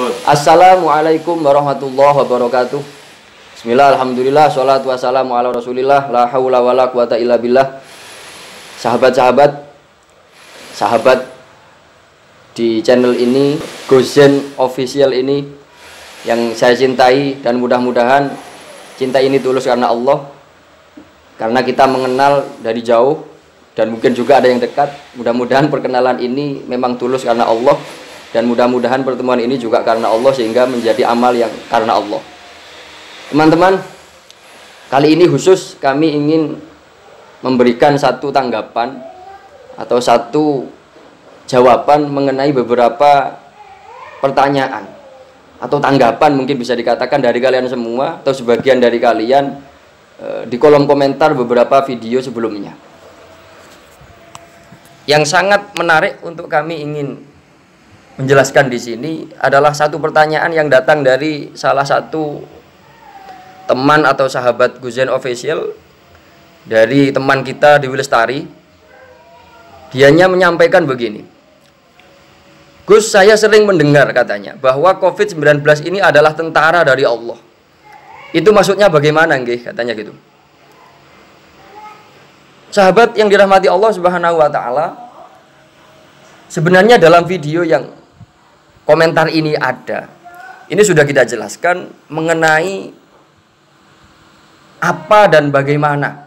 Assalamualaikum warahmatullahi wabarakatuh. Bismillah, alhamdulillah, sholatu wassalamu ala rasulillah, la hawla wa la quwata illa billah. Sahabat di channel ini, Gozen Official ini, yang saya cintai, dan mudah-mudahan cinta ini tulus karena Allah, karena kita mengenal dari jauh dan mungkin juga ada yang dekat. Mudah-mudahan perkenalan ini memang tulus karena Allah, dan mudah-mudahan pertemuan ini juga karena Allah sehingga menjadi amal yang karena Allah. Teman-teman, kali ini khusus kami ingin memberikan satu tanggapan atau satu jawaban mengenai beberapa pertanyaan atau tanggapan, mungkin bisa dikatakan, dari kalian semua atau sebagian dari kalian di kolom komentar beberapa video sebelumnya. Yang sangat menarik untuk kami ingin menjelaskan di sini adalah satu pertanyaan yang datang dari salah satu teman atau sahabat Gozen Official, dari teman kita di Lestari. Dianya menyampaikan begini, Gus, saya sering mendengar katanya bahwa COVID-19 ini adalah tentara dari Allah. Itu maksudnya bagaimana nggih, katanya gitu. Sahabat yang dirahmati Allah Subhanahu wa taala, sebenarnya dalam video yang komentar ini ada, ini sudah kita jelaskan mengenai apa dan bagaimana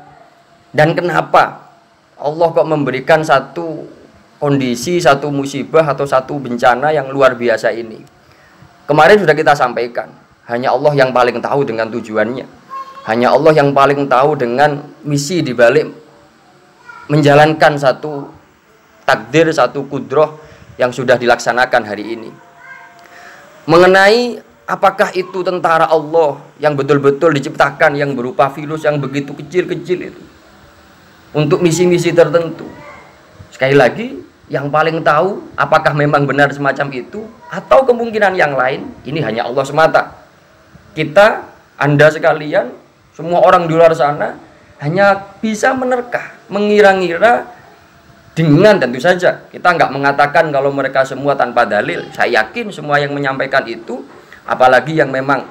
dan kenapa Allah kok memberikan satu kondisi, satu musibah atau satu bencana yang luar biasa ini. Kemarin sudah kita sampaikan, hanya Allah yang paling tahu dengan tujuannya. Hanya Allah yang paling tahu dengan misi di balik menjalankan satu takdir, satu kudroh yang sudah dilaksanakan hari ini. Mengenai apakah itu tentara Allah yang betul-betul diciptakan, yang berupa virus yang begitu kecil-kecil itu, untuk misi-misi tertentu. Sekali lagi, yang paling tahu apakah memang benar semacam itu atau kemungkinan yang lain, ini hanya Allah semata. Kita, Anda sekalian, semua orang di luar sana hanya bisa menerka, mengira-ngira, dengan tentu saja kita nggak mengatakan kalau mereka semua tanpa dalil. Saya yakin semua yang menyampaikan itu, apalagi yang memang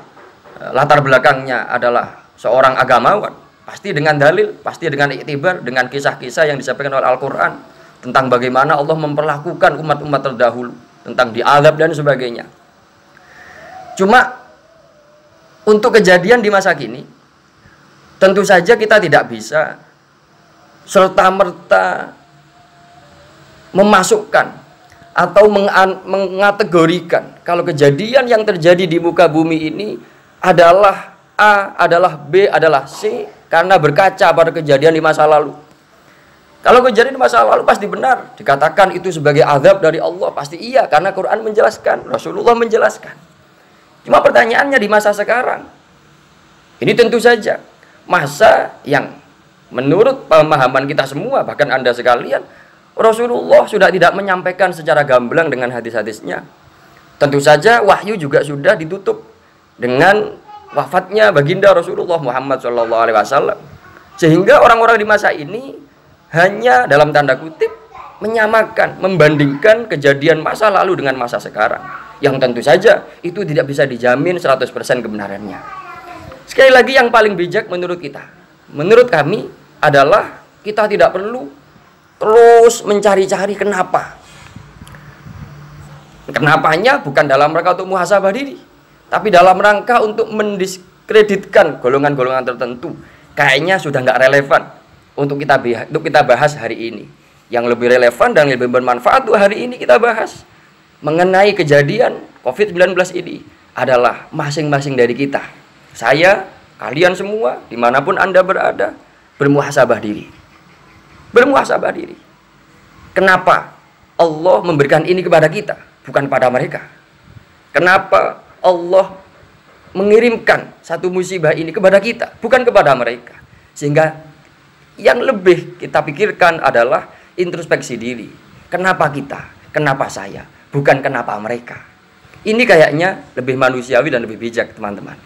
latar belakangnya adalah seorang agamawan, pasti dengan dalil, pasti dengan iktibar, dengan kisah-kisah yang disampaikan oleh Al-Quran tentang bagaimana Allah memperlakukan umat-umat terdahulu, tentang diazab dan sebagainya. Cuma untuk kejadian di masa kini, tentu saja kita tidak bisa serta-merta memasukkan atau mengategorikan kalau kejadian yang terjadi di muka bumi ini adalah A, adalah B, adalah C karena berkaca pada kejadian di masa lalu. Kalau kejadian di masa lalu pasti benar, dikatakan itu sebagai azab dari Allah, pasti iya, karena Quran menjelaskan, Rasulullah menjelaskan. Cuma pertanyaannya di masa sekarang, ini tentu saja masa yang menurut pemahaman kita semua, bahkan Anda sekalian, Rasulullah sudah tidak menyampaikan secara gamblang dengan hadis-hadisnya. Tentu saja wahyu juga sudah ditutup dengan wafatnya baginda Rasulullah Muhammad SAW. Sehingga orang-orang di masa ini hanya dalam tanda kutip menyamakan, membandingkan kejadian masa lalu dengan masa sekarang, yang tentu saja itu tidak bisa dijamin 100% kebenarannya. Sekali lagi, yang paling bijak menurut kita, menurut kami, adalah kita tidak perlu terus mencari-cari kenapa. Kenapanya bukan dalam rangka untuk muhasabah diri, tapi dalam rangka untuk mendiskreditkan golongan-golongan tertentu. Kayaknya sudah nggak relevan untuk kita bahas hari ini. Yang lebih relevan dan lebih bermanfaat untuk hari ini kita bahas mengenai kejadian COVID-19 ini adalah masing-masing dari kita. Saya, kalian semua, dimanapun Anda berada, bermuhasabah diri. Bermuhasabah diri. Kenapa Allah memberikan ini kepada kita, bukan pada mereka? Kenapa Allah mengirimkan satu musibah ini kepada kita, bukan kepada mereka? Sehingga yang lebih kita pikirkan adalah introspeksi diri. Kenapa kita? Kenapa saya? Bukan kenapa mereka. Ini kayaknya lebih manusiawi dan lebih bijak, teman-teman.